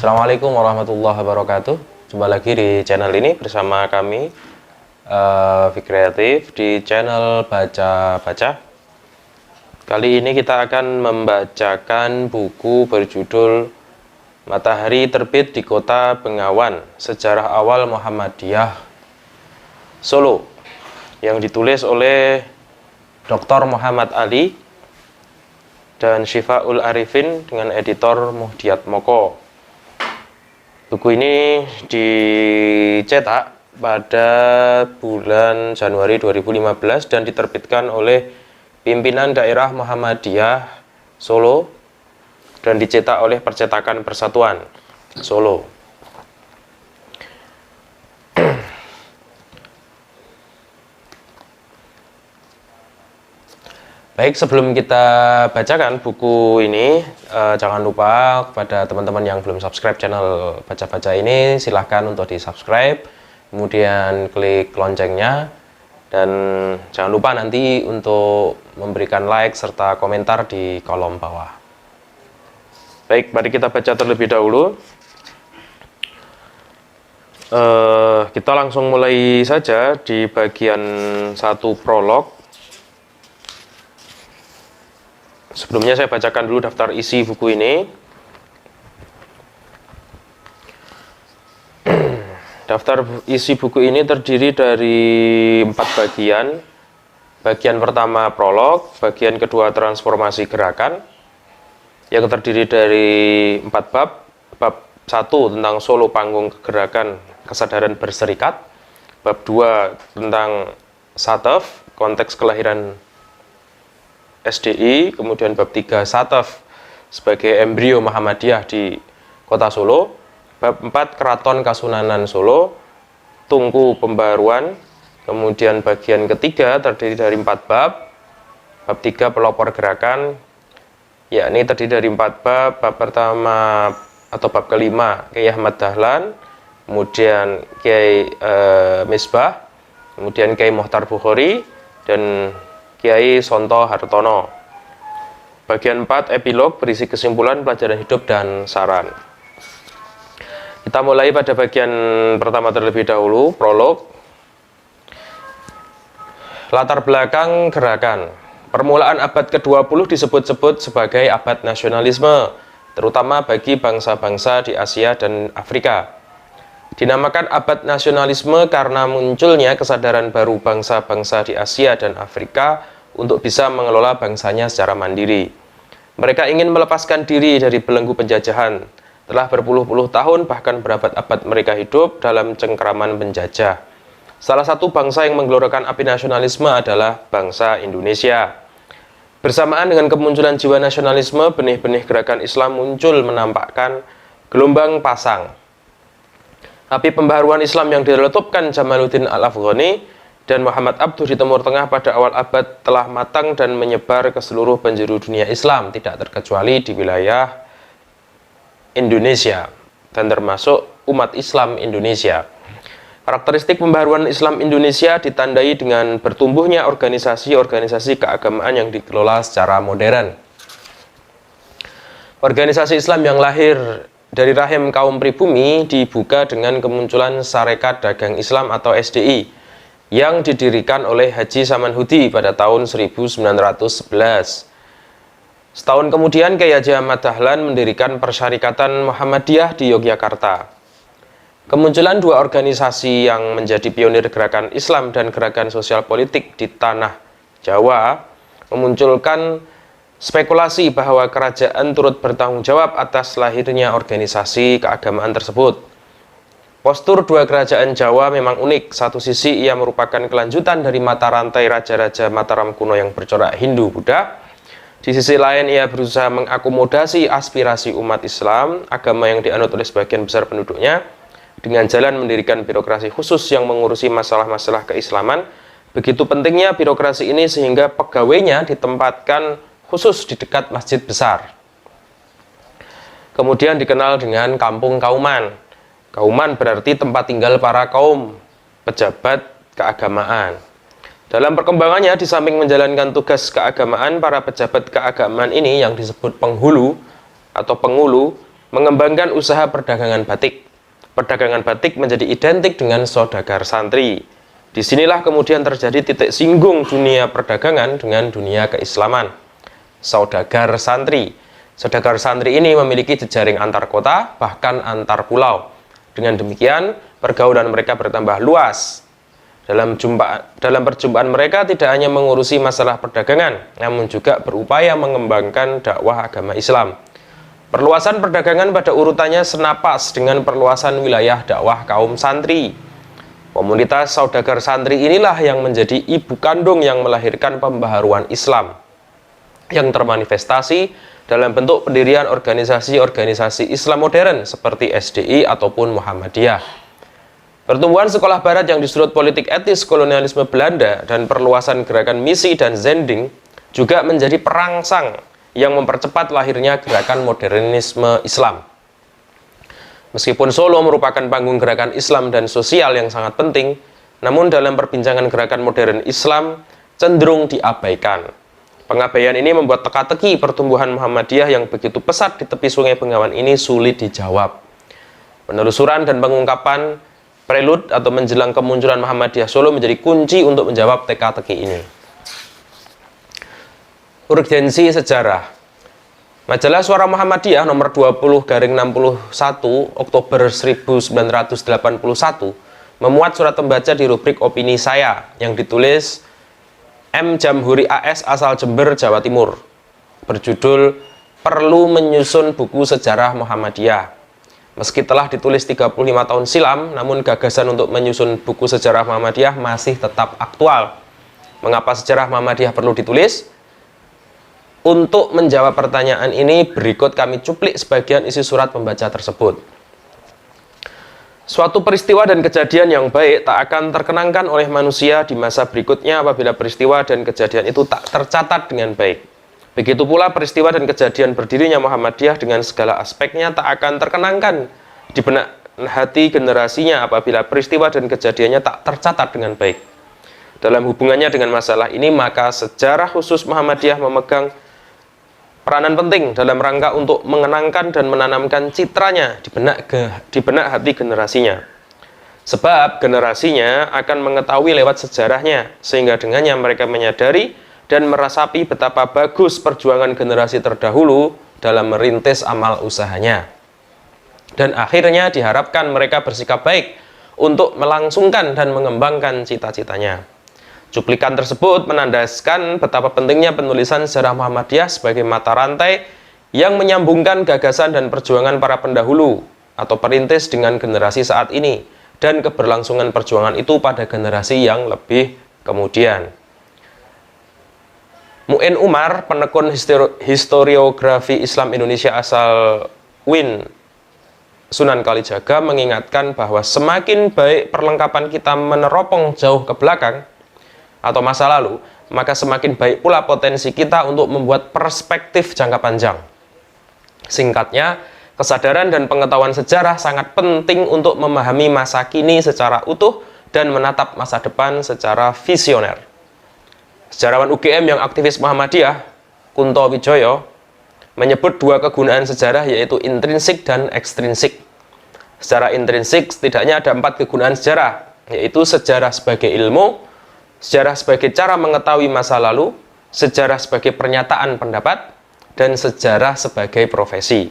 Assalamualaikum warahmatullahi wabarakatuh. Jumpa lagi di channel ini bersama kami Fikreatif di channel Baca-Baca. Kali ini kita akan membacakan buku berjudul Matahari Terbit di Kota Bengawan, Sejarah Awal Muhammadiyah Solo, yang ditulis oleh Dr. Muhammad Ali dan Syifaul Arifin dengan editor Muhdiat Moko. Buku ini dicetak pada bulan Januari 2015 dan diterbitkan oleh Pimpinan Daerah Muhammadiyah Solo dan dicetak oleh Percetakan Persatuan Solo. Baik, sebelum kita bacakan buku ini, jangan lupa kepada teman-teman yang belum subscribe channel Baca-Baca ini, silahkan untuk di subscribe, kemudian klik loncengnya, dan jangan lupa nanti untuk memberikan like serta komentar di kolom bawah. Baik, mari kita baca terlebih dahulu. Kita langsung mulai saja di bagian 1 prolog. Sebelumnya saya bacakan dulu daftar isi buku ini. Daftar isi buku ini terdiri dari 4 bagian. Bagian pertama prolog, bagian kedua transformasi gerakan, yang terdiri dari 4 bab. Bab 1 tentang Solo Panggung Gerakan Kesadaran Berserikat. Bab 2 tentang Sataf, konteks kelahiran SDI, kemudian bab 3 Sataf sebagai embrio Muhammadiyah di Kota Solo, bab 4 Keraton Kasunanan Solo, Tungku Pembaruan, kemudian bagian ketiga terdiri dari 4 bab. Bab 3 Pelopor Gerakan, yakni terdiri dari 4 bab. Bab pertama atau bab kelima Kiai Ahmad Dahlan, kemudian Kiai Misbah, kemudian Kiai Mohtar Bukhari, dan Kiai Sonto Hartono. Bagian 4 epilog berisi kesimpulan, pelajaran hidup, dan saran. Kita mulai pada bagian pertama terlebih dahulu, prolog. Latar belakang gerakan. Permulaan abad ke-20 disebut-sebut sebagai abad nasionalisme, terutama bagi bangsa-bangsa di Asia dan Afrika. Dinamakan abad nasionalisme karena munculnya kesadaran baru bangsa-bangsa di Asia dan Afrika untuk bisa mengelola bangsanya secara mandiri. Mereka ingin melepaskan diri dari belenggu penjajahan. Telah berpuluh-puluh tahun, bahkan berabad-abad mereka hidup dalam cengkraman penjajah. Salah satu bangsa yang menggelorkan api nasionalisme adalah bangsa Indonesia. Bersamaan dengan kemunculan jiwa nasionalisme, benih-benih gerakan Islam muncul menampakkan gelombang pasang. Api pembaharuan Islam yang diletupkan Jamaluddin Al-Afghani dan Muhammad Abduh di Timur Tengah pada awal abad telah matang dan menyebar ke seluruh penjuru dunia Islam, tidak terkecuali di wilayah Indonesia dan termasuk umat Islam Indonesia. Karakteristik pembaharuan Islam Indonesia ditandai dengan bertumbuhnya organisasi-organisasi keagamaan yang dikelola secara modern. Organisasi Islam yang lahir dari rahim kaum pribumi dibuka dengan kemunculan Sarekat Dagang Islam atau SDI yang didirikan oleh Haji Samanhudi pada tahun 1911. Setahun kemudian Kiai Haji Ahmad Dahlan mendirikan Persyarikatan Muhammadiyah di Yogyakarta. Kemunculan 2 organisasi yang menjadi pionir gerakan Islam dan gerakan sosial politik di tanah Jawa memunculkan spekulasi bahwa kerajaan turut bertanggung jawab atas lahirnya organisasi keagamaan tersebut. Postur 2 kerajaan Jawa memang unik. Satu sisi ia merupakan kelanjutan dari mata rantai raja-raja Mataram kuno yang bercorak Hindu-Buddha. Di sisi lain ia berusaha mengakomodasi aspirasi umat Islam, agama yang dianut oleh sebagian besar penduduknya, dengan jalan mendirikan birokrasi khusus yang mengurusi masalah-masalah keislaman. Begitu pentingnya birokrasi ini sehingga pegawainya ditempatkan khusus di dekat masjid besar. Kemudian dikenal dengan Kampung Kauman. Kauman berarti tempat tinggal para kaum pejabat keagamaan. Dalam perkembangannya, di samping menjalankan tugas keagamaan, para pejabat keagamaan ini yang disebut penghulu atau pengulu mengembangkan usaha perdagangan batik. Perdagangan batik menjadi identik dengan saudagar santri. Disinilah kemudian terjadi titik singgung dunia perdagangan dengan dunia keislaman. Saudagar santri. Saudagar santri ini memiliki jejaring antar kota, bahkan antar pulau. Dengan demikian, pergaulan mereka bertambah luas. Dalam perjumpaan mereka tidak hanya mengurusi masalah perdagangan, namun juga berupaya mengembangkan dakwah agama Islam. Perluasan perdagangan pada urutannya senapas dengan perluasan wilayah dakwah kaum santri. Komunitas saudagar santri inilah yang menjadi ibu kandung yang melahirkan pembaharuan Islam, yang termanifestasi dalam bentuk pendirian organisasi-organisasi Islam modern seperti SDI ataupun Muhammadiyah. Pertumbuhan sekolah barat yang disurut politik etis kolonialisme Belanda dan perluasan gerakan misi dan zending juga menjadi perangsang yang mempercepat lahirnya gerakan modernisme Islam. Meskipun Solo merupakan panggung gerakan Islam dan sosial yang sangat penting, namun dalam perbincangan gerakan modern Islam cenderung diabaikan. Pengabaian ini membuat teka-teki pertumbuhan Muhammadiyah yang begitu pesat di tepi Sungai Bengawan ini sulit dijawab. Penelusuran dan pengungkapan prelude atau menjelang kemunculan Muhammadiyah Solo menjadi kunci untuk menjawab teka-teki ini. Urgensi sejarah. Majalah Suara Muhammadiyah nomor 20/61 Oktober 1981 memuat surat pembaca di rubrik opini saya yang ditulis M. Jamhuri AS asal Jember, Jawa Timur, berjudul Perlu Menyusun Buku Sejarah Muhammadiyah. Meski telah ditulis 35 tahun silam, namun gagasan untuk menyusun buku sejarah Muhammadiyah masih tetap aktual. Mengapa sejarah Muhammadiyah perlu ditulis? Untuk menjawab pertanyaan ini, berikut kami cuplik sebagian isi surat pembaca tersebut. Suatu peristiwa dan kejadian yang baik tak akan terkenangkan oleh manusia di masa berikutnya apabila peristiwa dan kejadian itu tak tercatat dengan baik. Begitu pula peristiwa dan kejadian berdirinya Muhammadiyah dengan segala aspeknya tak akan terkenangkan di benak hati generasinya apabila peristiwa dan kejadiannya tak tercatat dengan baik. Dalam hubungannya dengan masalah ini, maka sejarah khusus Muhammadiyah memegang peranan penting dalam rangka untuk mengenangkan dan menanamkan citranya di benak hati generasinya. Sebab generasinya akan mengetahui lewat sejarahnya, sehingga dengannya mereka menyadari dan merasapi betapa bagus perjuangan generasi terdahulu dalam merintis amal usahanya. Dan akhirnya diharapkan mereka bersikap baik untuk melangsungkan dan mengembangkan cita-citanya. Cuplikan tersebut menandaskan betapa pentingnya penulisan sejarah Muhammadiyah sebagai mata rantai yang menyambungkan gagasan dan perjuangan para pendahulu atau perintis dengan generasi saat ini dan keberlangsungan perjuangan itu pada generasi yang lebih kemudian. Mu'in Umar, penekun historiografi Islam Indonesia asal UIN Sunan Kalijaga, mengingatkan bahwa semakin baik perlengkapan kita meneropong jauh ke belakang atau masa lalu, maka semakin baik pula potensi kita untuk membuat perspektif jangka panjang. Singkatnya, kesadaran dan pengetahuan sejarah sangat penting untuk memahami masa kini secara utuh dan menatap masa depan secara visioner. Sejarawan UGM yang aktivis Muhammadiyah, Kunto Wijoyo, menyebut dua kegunaan sejarah yaitu intrinsik dan ekstrinsik. Secara intrinsik, setidaknya ada 4 kegunaan sejarah, yaitu sejarah sebagai ilmu, sejarah sebagai cara mengetahui masa lalu, sejarah sebagai pernyataan pendapat, dan sejarah sebagai profesi.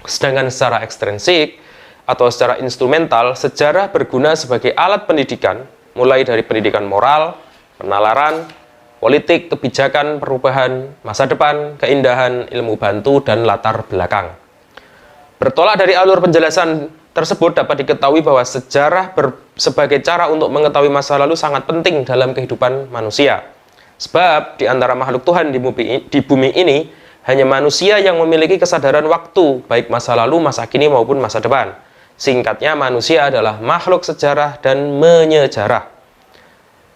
Sedangkan secara ekstrinsik atau secara instrumental, sejarah berguna sebagai alat pendidikan, mulai dari pendidikan moral, penalaran, politik, kebijakan, perubahan, masa depan, keindahan, ilmu bantu, dan latar belakang. Bertolak dari alur penjelasan tersebut dapat diketahui bahwa sejarah sebagai cara untuk mengetahui masa lalu sangat penting dalam kehidupan manusia. Sebab di antara makhluk Tuhan di bumi ini, hanya manusia yang memiliki kesadaran waktu, baik masa lalu, masa kini, maupun masa depan. Singkatnya, manusia adalah makhluk sejarah dan menyejarah.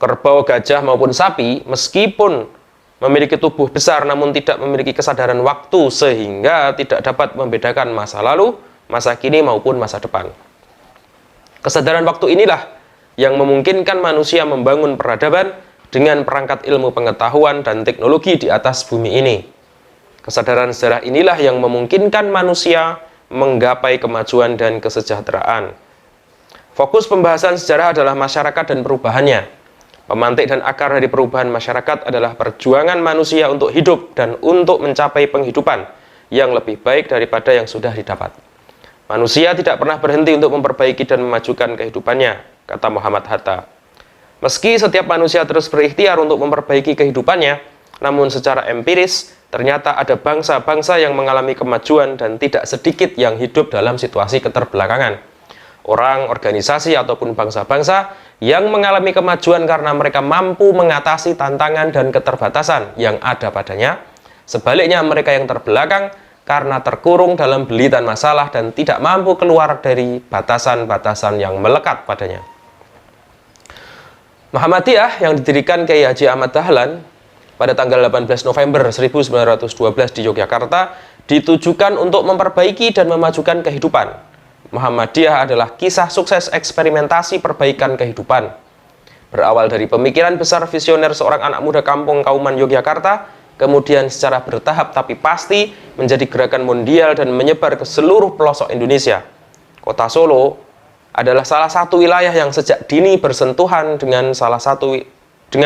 Kerbau, gajah, maupun sapi, meskipun memiliki tubuh besar namun tidak memiliki kesadaran waktu sehingga tidak dapat membedakan masa lalu, masa kini maupun masa depan. Kesadaran waktu inilah yang memungkinkan manusia membangun peradaban dengan perangkat ilmu pengetahuan dan teknologi di atas bumi ini. Kesadaran sejarah inilah yang memungkinkan manusia menggapai kemajuan dan kesejahteraan. Fokus pembahasan sejarah adalah masyarakat dan perubahannya. Pemantik dan akar dari perubahan masyarakat adalah perjuangan manusia untuk hidup dan untuk mencapai penghidupan yang lebih baik daripada yang sudah didapat. Manusia tidak pernah berhenti untuk memperbaiki dan memajukan kehidupannya, kata Muhammad Hatta. Meski setiap manusia terus berikhtiar untuk memperbaiki kehidupannya, namun secara empiris, ternyata ada bangsa-bangsa yang mengalami kemajuan dan tidak sedikit yang hidup dalam situasi keterbelakangan. Orang, organisasi, ataupun bangsa-bangsa yang mengalami kemajuan karena mereka mampu mengatasi tantangan dan keterbatasan yang ada padanya. Sebaliknya, mereka yang terbelakang karena terkurung dalam belitan masalah dan tidak mampu keluar dari batasan-batasan yang melekat padanya. Muhammadiyah yang didirikan Kiai Haji Ahmad Dahlan pada tanggal 18 November 1912 di Yogyakarta ditujukan untuk memperbaiki dan memajukan kehidupan. Muhammadiyah adalah kisah sukses eksperimentasi perbaikan kehidupan. Berawal dari pemikiran besar visioner seorang anak muda kampung Kauman Yogyakarta, kemudian secara bertahap tapi pasti menjadi gerakan mondial dan menyebar ke seluruh pelosok Indonesia. Kota Solo adalah salah satu wilayah yang sejak dini bersentuhan dengan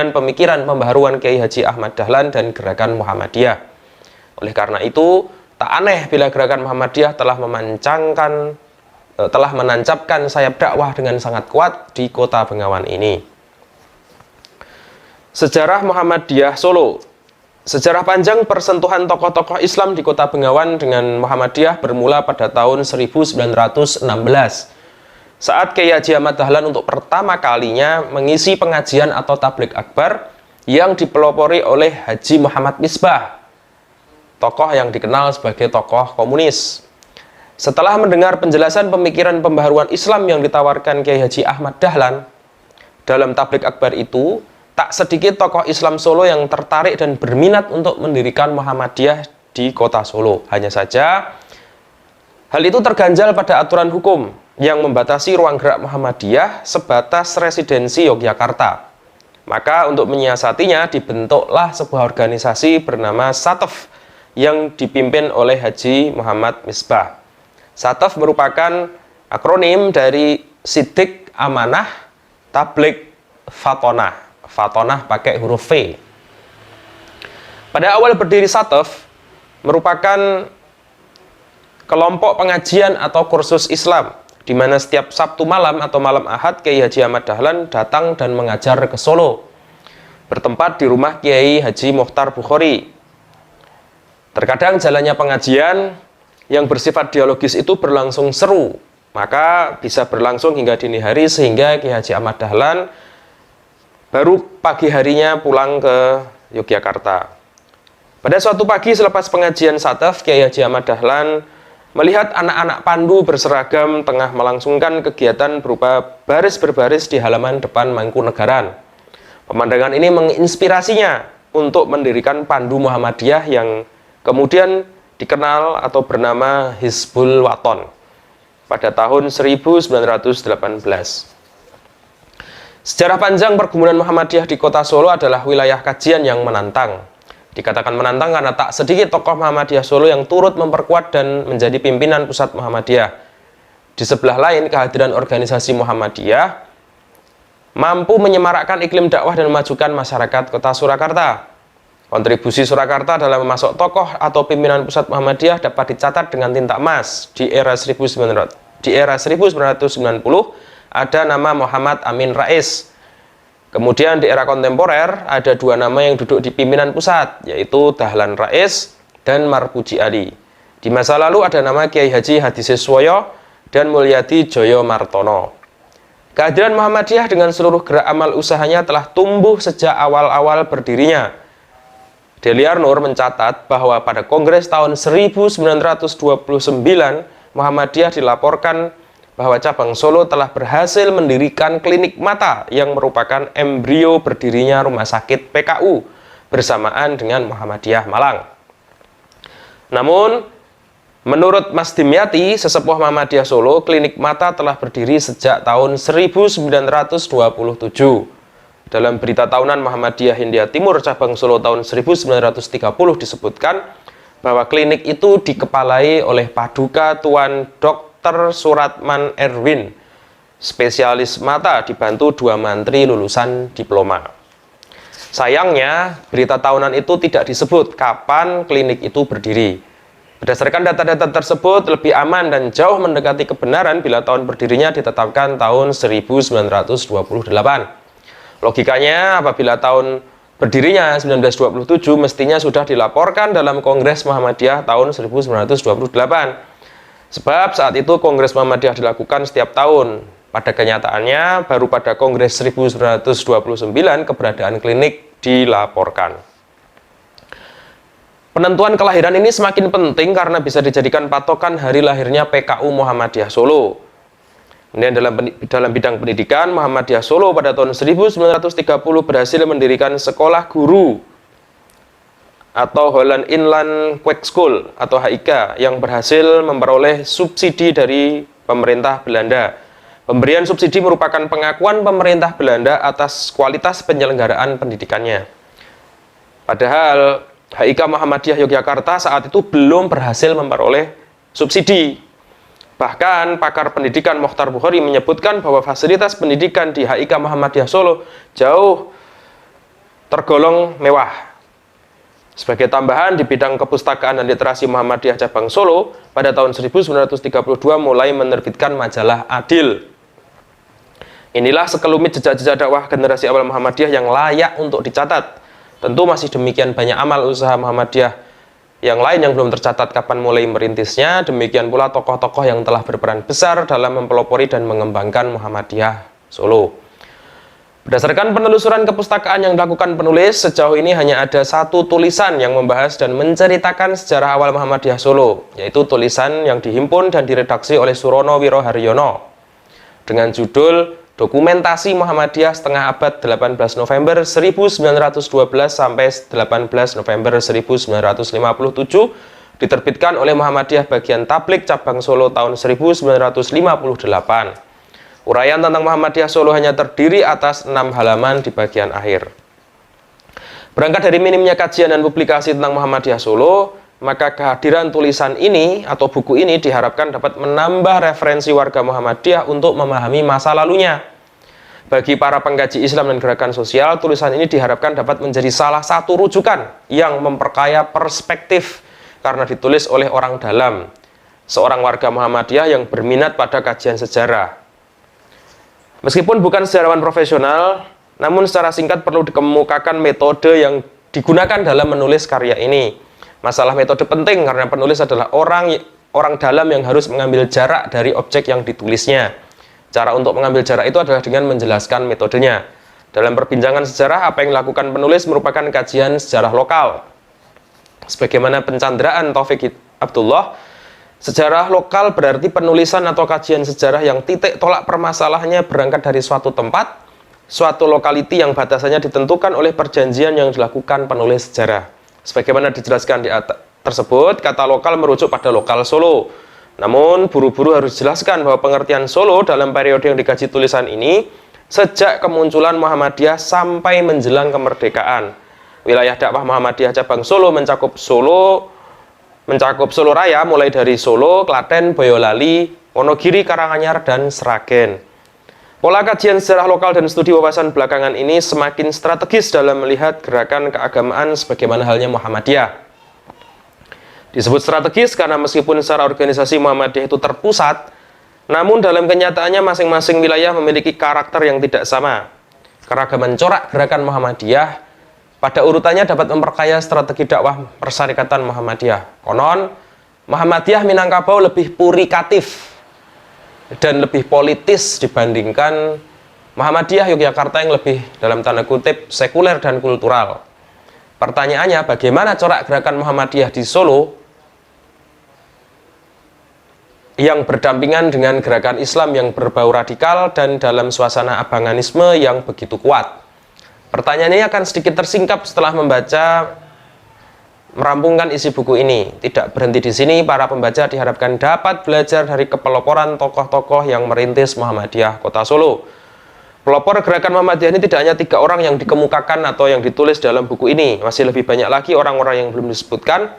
pemikiran pembaharuan Kiai Haji Ahmad Dahlan dan gerakan Muhammadiyah. Oleh karena itu, tak aneh bila gerakan Muhammadiyah telah menancapkan sayap dakwah dengan sangat kuat di kota Bengawan ini. Sejarah Muhammadiyah Solo. Sejarah panjang persentuhan tokoh-tokoh Islam di kota Bengawan dengan Muhammadiyah bermula pada tahun 1916. Saat Kiai Haji Ahmad Dahlan untuk pertama kalinya mengisi pengajian atau tabligh akbar yang dipelopori oleh Haji Muhammad Misbah, tokoh yang dikenal sebagai tokoh komunis. Setelah mendengar penjelasan pemikiran pembaharuan Islam yang ditawarkan Kiai Haji Ahmad Dahlan, dalam tabligh akbar itu, tak sedikit tokoh Islam Solo yang tertarik dan berminat untuk mendirikan Muhammadiyah di kota Solo. Hanya saja, hal itu terganjal pada aturan hukum yang membatasi ruang gerak Muhammadiyah sebatas residensi Yogyakarta. Maka untuk menyiasatinya dibentuklah sebuah organisasi bernama SATEF yang dipimpin oleh Haji Muhammad Misbah. SATEF merupakan akronim dari Sidik Amanah Tabligh Fatonah. Fatonah pakai huruf V. Pada awal berdiri SATEF merupakan kelompok pengajian atau kursus Islam, di mana setiap Sabtu malam atau malam Ahad Kiai Haji Ahmad Dahlan datang dan mengajar ke Solo, bertempat di rumah Kiai Haji Mokhtar Bukhari. Terkadang jalannya pengajian yang bersifat dialogis itu berlangsung seru, maka bisa berlangsung hingga dini hari sehingga Kiai Haji Ahmad Dahlan baru pagi harinya pulang ke Yogyakarta. Pada suatu pagi selepas pengajian SATEF, Kiai Haji Ahmad Dahlan melihat anak-anak pandu berseragam tengah melangsungkan kegiatan berupa baris berbaris di halaman depan Mangkunegaran. Pemandangan ini menginspirasinya untuk mendirikan Pandu Muhammadiyah yang kemudian dikenal atau bernama Hizbul Waton pada tahun 1918. Sejarah panjang pergumulan Muhammadiyah di kota Solo adalah wilayah kajian yang menantang. Dikatakan menantang karena tak sedikit tokoh Muhammadiyah Solo yang turut memperkuat dan menjadi pimpinan pusat Muhammadiyah. Di sebelah lain, kehadiran organisasi Muhammadiyah mampu menyemarakkan iklim dakwah dan memajukan masyarakat kota Surakarta. Kontribusi Surakarta dalam memasok tokoh atau pimpinan pusat Muhammadiyah dapat dicatat dengan tinta emas. Di era 1990 ada nama Muhammad Amin Rais. Kemudian di era kontemporer ada dua nama yang duduk di pimpinan pusat, yaitu Dahlan Rais dan Marpuji Ali. Di masa lalu ada nama Kiai Haji Hadisiswoyo dan Mulyadi Joyo Martono. Kehadiran Muhammadiyah dengan seluruh gerak amal usahanya telah tumbuh sejak awal-awal berdirinya. Deliar Nur mencatat bahwa pada Kongres tahun 1929, Muhammadiyah dilaporkan bahwa cabang Solo telah berhasil mendirikan klinik mata yang merupakan embrio berdirinya rumah sakit PKU bersamaan dengan Muhammadiyah Malang. Namun, menurut Mas Dimyati, sesepuh Muhammadiyah Solo, klinik mata telah berdiri sejak tahun 1927. Dalam berita tahunan Muhammadiyah Hindia Timur cabang Solo tahun 1930 disebutkan bahwa klinik itu dikepalai oleh Paduka Tuan Dr. Suratman Erwin, spesialis mata, dibantu 2 mantri lulusan diploma. Sayangnya, berita tahunan itu tidak disebut kapan klinik itu berdiri. Berdasarkan data-data tersebut, lebih aman dan jauh mendekati kebenaran bila tahun berdirinya ditetapkan tahun 1928. Logikanya, apabila tahun berdirinya 1927, mestinya sudah dilaporkan dalam Kongres Muhammadiyah tahun 1928. Sebab saat itu Kongres Muhammadiyah dilakukan setiap tahun. Pada kenyataannya, baru pada Kongres 1929 keberadaan klinik dilaporkan. Penentuan kelahiran ini semakin penting karena bisa dijadikan patokan hari lahirnya PKU Muhammadiyah Solo. Kemudian dalam bidang pendidikan, Muhammadiyah Solo pada tahun 1930 berhasil mendirikan sekolah guru atau Holland Inland Quake School atau HIK yang berhasil memperoleh subsidi dari pemerintah Belanda. Pemberian subsidi merupakan pengakuan pemerintah Belanda atas kualitas penyelenggaraan pendidikannya. Padahal HIK Muhammadiyah Yogyakarta saat itu belum berhasil memperoleh subsidi. Bahkan pakar pendidikan Mokhtar Bukhari menyebutkan bahwa fasilitas pendidikan di HIK Muhammadiyah Solo jauh tergolong mewah. Sebagai tambahan, di bidang kepustakaan dan literasi Muhammadiyah Cabang Solo, pada tahun 1932 mulai menerbitkan majalah Adil. Inilah sekelumit jejak-jejak dakwah generasi awal Muhammadiyah yang layak untuk dicatat. Tentu masih demikian banyak amal usaha Muhammadiyah yang lain yang belum tercatat kapan mulai merintisnya, demikian pula tokoh-tokoh yang telah berperan besar dalam mempelopori dan mengembangkan Muhammadiyah Solo. Berdasarkan penelusuran kepustakaan yang dilakukan penulis, sejauh ini hanya ada 1 tulisan yang membahas dan menceritakan sejarah awal Muhammadiyah Solo, yaitu tulisan yang dihimpun dan diredaksi oleh Surono Wiroharyono dengan judul Dokumentasi Muhammadiyah setengah abad 18 November 1912 sampai 18 November 1957 diterbitkan oleh Muhammadiyah Bagian Tablik Cabang Solo tahun 1958. Uraian tentang Muhammadiyah Solo hanya terdiri atas 6 halaman di bagian akhir. Berangkat dari minimnya kajian dan publikasi tentang Muhammadiyah Solo, maka kehadiran tulisan ini atau buku ini diharapkan dapat menambah referensi warga Muhammadiyah untuk memahami masa lalunya. Bagi para pengkaji Islam dan gerakan sosial, tulisan ini diharapkan dapat menjadi salah satu rujukan yang memperkaya perspektif karena ditulis oleh orang dalam, seorang warga Muhammadiyah yang berminat pada kajian sejarah. Meskipun bukan sejarawan profesional, namun secara singkat perlu dikemukakan metode yang digunakan dalam menulis karya ini. Masalah metode penting karena penulis adalah orang dalam yang harus mengambil jarak dari objek yang ditulisnya. Cara untuk mengambil jarak itu adalah dengan menjelaskan metodenya. Dalam perbincangan sejarah, apa yang dilakukan penulis merupakan kajian sejarah lokal. Sebagaimana pencandraan Taufik Abdullah, sejarah lokal berarti penulisan atau kajian sejarah yang titik tolak permasalahannya berangkat dari suatu tempat, suatu lokaliti yang batasannya ditentukan oleh perjanjian yang dilakukan penulis sejarah. Sebagaimana dijelaskan di atas tersebut, kata lokal merujuk pada lokal Solo. Namun, buru-buru harus dijelaskan bahwa pengertian Solo dalam periode yang dikaji tulisan ini, sejak kemunculan Muhammadiyah sampai menjelang kemerdekaan. Wilayah dakwah Muhammadiyah Cabang Solo mencakup Solo Raya, mulai dari Solo, Klaten, Boyolali, Wonogiri, Karanganyar, dan Sragen. Pola kajian sejarah lokal dan studi wawasan belakangan ini semakin strategis dalam melihat gerakan keagamaan sebagaimana halnya Muhammadiyah. Disebut strategis karena meskipun secara organisasi Muhammadiyah itu terpusat, namun dalam kenyataannya masing-masing wilayah memiliki karakter yang tidak sama. Keragaman corak gerakan Muhammadiyah pada urutannya dapat memperkaya strategi dakwah persyarikatan Muhammadiyah. Konon, Muhammadiyah Minangkabau lebih purikatif dan lebih politis dibandingkan Muhammadiyah Yogyakarta yang lebih dalam tanda kutip sekuler dan kultural. Pertanyaannya, bagaimana corak gerakan Muhammadiyah di Solo yang berdampingan dengan gerakan Islam yang berbau radikal dan dalam suasana abanganisme yang begitu kuat? Pertanyaan ini akan sedikit tersingkap setelah merampungkan isi buku ini. Tidak berhenti di sini, para pembaca diharapkan dapat belajar dari kepeloporan tokoh-tokoh yang merintis Muhammadiyah Kota Solo. Pelopor gerakan Muhammadiyah ini tidak hanya 3 orang yang dikemukakan atau yang ditulis dalam buku ini. Masih lebih banyak lagi orang-orang yang belum disebutkan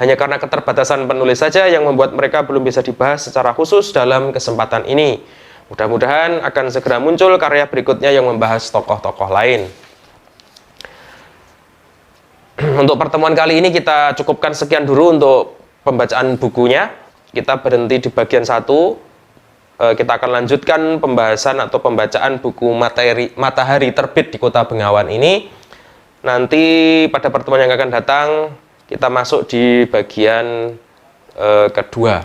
Hanya karena keterbatasan penulis saja yang membuat mereka belum bisa dibahas secara khusus dalam kesempatan ini. Mudah-mudahan akan segera muncul karya berikutnya yang membahas tokoh-tokoh lain. Untuk pertemuan kali ini kita cukupkan sekian dulu untuk pembacaan bukunya. Kita berhenti di bagian 1. Kita akan lanjutkan pembahasan atau pembacaan buku Matahari Terbit di Kota Bengawan ini. Nanti pada pertemuan yang akan datang kita masuk di bagian kedua.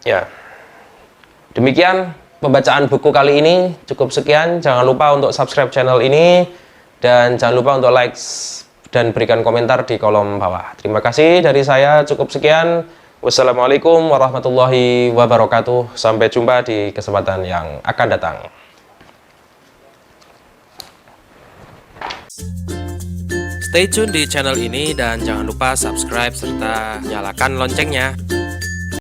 Ya, demikian pembacaan buku kali ini. Cukup sekian. Jangan lupa untuk subscribe channel ini dan jangan lupa untuk like dan berikan komentar di kolom bawah. Terima kasih dari saya, cukup sekian. Wassalamualaikum warahmatullahi wabarakatuh. Sampai jumpa di kesempatan yang akan datang. Stay tune di channel ini dan jangan lupa subscribe serta nyalakan loncengnya.